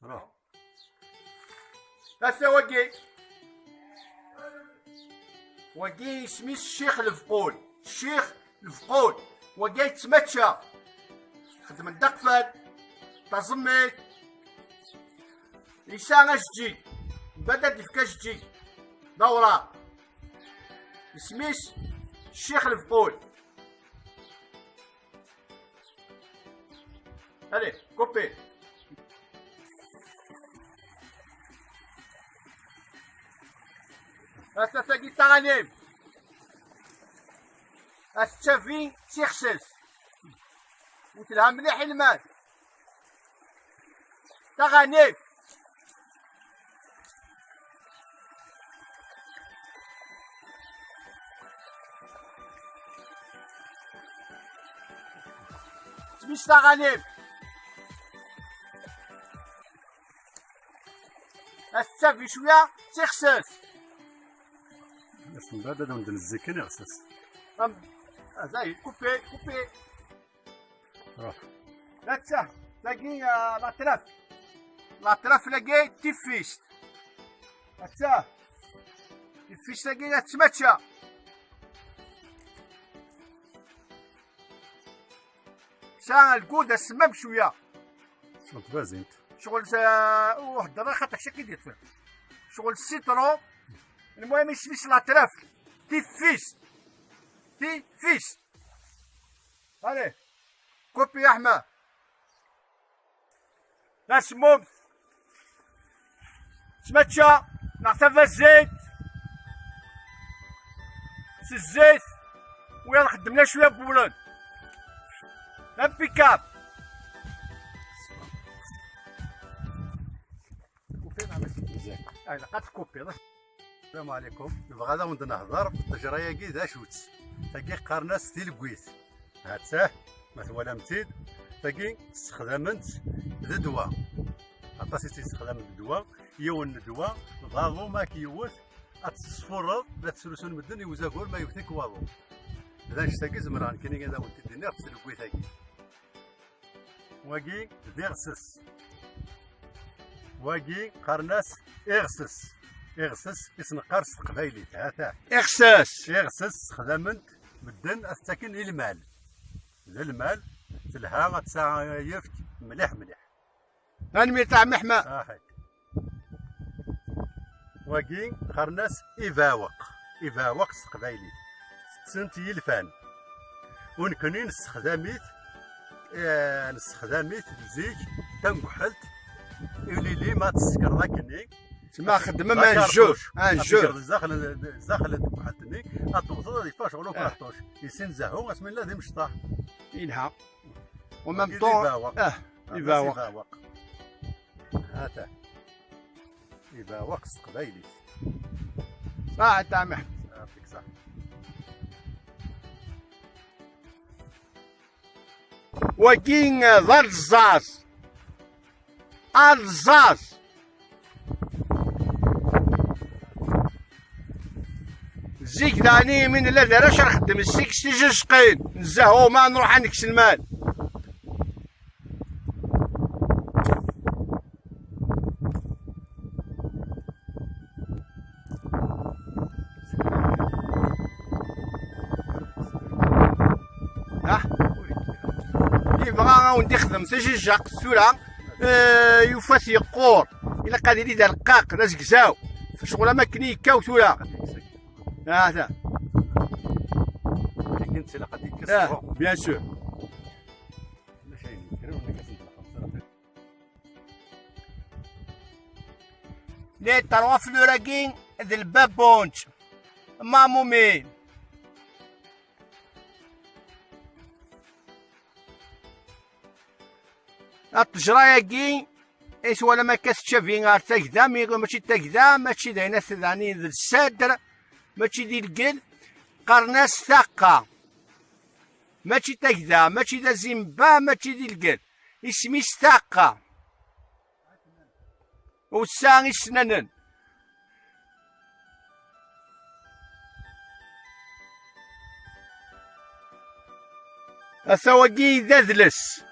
راه هسا وقي سميت الشيخ الفقول. الشيخ الفقول وقي تمشى خدم الدقفل تزميت لسان اجي بدات في كاجي دورة سميت الشيخ الفقول. allez كوبي هسا تاقي تغانيم السفين تيخسس وتلها مليح المال تغانيم تبيش تغانيم السفين شوية تيخسس باش من بعد هذا ولد الزكان يغسس زي كوبي راه لا تساه تلاقي لاطراف تلاقي تيفيشت تساه تيفيشت تلاقي تمشى ساعة الكودة السمام شوية شنو تبازي انت شغل واحد راه خاطر شا كي دير شغل السيترو. المهم يسميش لاطراف تيفيشت هاني كوبي يا احمد لا سموم تمشى نعتفى الزيت الزيت ويلا خدمنا شويه بولون امبيكاب كوبي مع مزيان. انا قد كوبي. السلام عليكم. نبغى هذا ونبدا نهضر بالتجريه كي دا شوت تاكي قرناس ديال الكويت هاتاه مثلا متيد تاكي استخدامات الدواء عطاسي تستخدم الدواء يون الدواء ضاغو ما كيوث اتصفر لا تسلسل مدن يوزاكور ما يوثيك واضو اذا شتاكي زمران كاين هذا ونت الدنيا في الكويت تاكي واكي ديغسس واكي قرناس اغسس إغسس يسنقرس قبايلي هاتا إغسس خدمت مدن أستكن المال المال تلها غتسايفت مليح هانمي تاع محمى هاك واكي خرناس إيفاوق قبايلي تسنتي يلفان ونكوني نستخدميت زيك تنقحلت يولي ما تسكر ذاكني تما خدمه ما نجور زاخل بحالتني اطوص يفاش غلو كارطوش يسين زهو اسم الله ذي مشطاح ينها ومام طون يباوق هاتا يباوق قبايلي صح تاع محمد يعطيك صح. وكين ضرزاز الزاز زيك داني من لا داراش نخدم السيك شقين نزهو ما نروح نكس المال يبغى ودي يخدم تجي جاق السوره يفاس يقور الا قادر يدير رقاق ناس كزاو في شغله ما كني كاو سوره هذا كنت لا قد يكسر بيان سور لي تروا فلوراكين ذا البابونج مامومين التجراياكي ايش ولا ما كتشافين غير تاكدا ماشي تاكدا ماشي داينا ثاني ذا السادر ماشي ديال الكل قرناس ثقة ماشي تاكدا ماشي دا زيمبا ماشي ديال الكل اسمي ثقة وساغي سنانن أثواجي ذذلس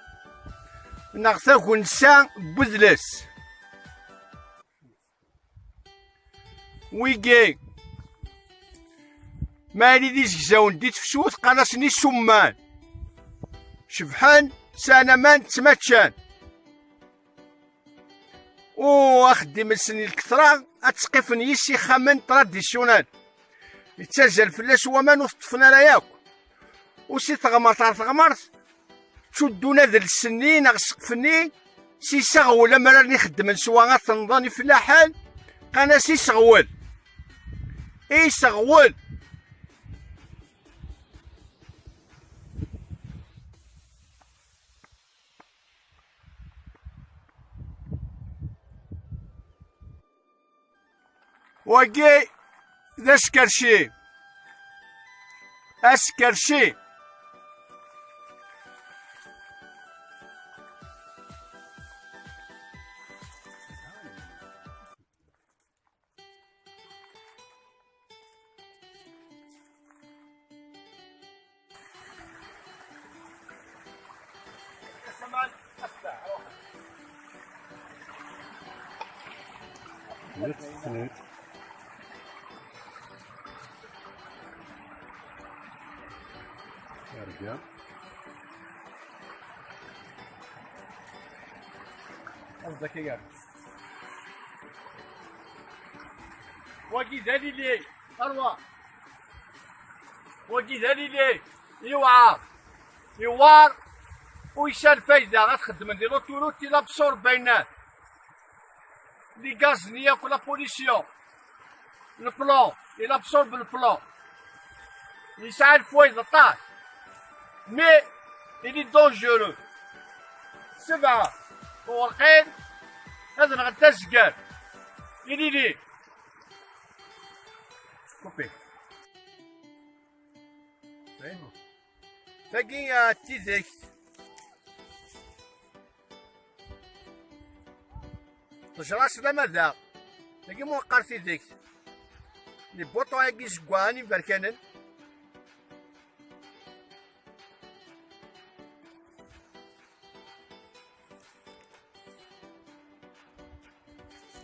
نغثاك ونسا بذلس ويجي مالي دي زكزاون دي تفسوت قناصني سمان شبحان سانا مان تماتشان واخدم السنين الكثرة اتسقفن يسي خامن تراديسيونال يتسجل فلاش ومان وطفنا لا ياك وسي تغمرت تشدونا ذا السنين غسقفني سي سغول اما راني خدم سوا غتنظاني فلاحان قانا سي سغول اي سغول وكي ذا سكرشي اسكرشي سنيت ارجع قصدك ايه وكي ذالي لي اروى وكي ذالي لي يوار ويشال فايدة غتخدم نديرو توروتي لابسور بينات لي غاز نياك لا بوليسيون البلون il absorbe le plan يسعى الفويض طاح مي il est dangereux سبعة ورقين هذا غدا سكر يدي لي كوبي فاهمو باقي تيزيك تجراش لا ماذا باقي موقر تيزيك لي بوطون هاكي زكواني بركانن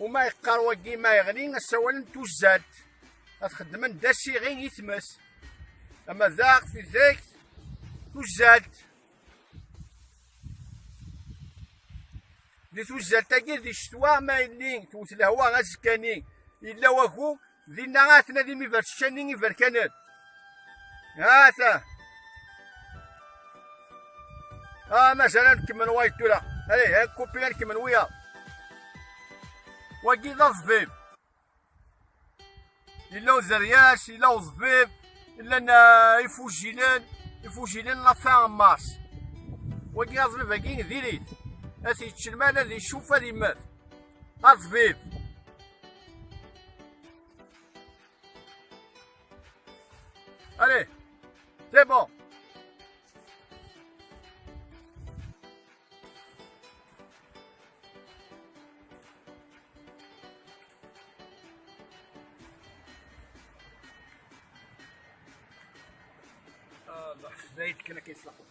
وما يقار وكي ما يغني السوالن توزات غتخدم داسي غير يتمس اما ذاك في ذاك توزات دي توزات تاكي دي الشتوى ما يلي توت الهوا غازكاني الا واكو دينا غاتنا دي ميفرشاني يفركانات هاتا مثلا نكمل وايتولا هاي هاك كوبي نكمل ويا وكي لا زبيب إلا زرياش إلا زبيب إلا يفوجيلان لا فان مارس وكي زبيب هاكي ديريت هاتي تشلمان هادي شوف هادي مات زبيب الي سي بون الله زايد كنا كيصلحوا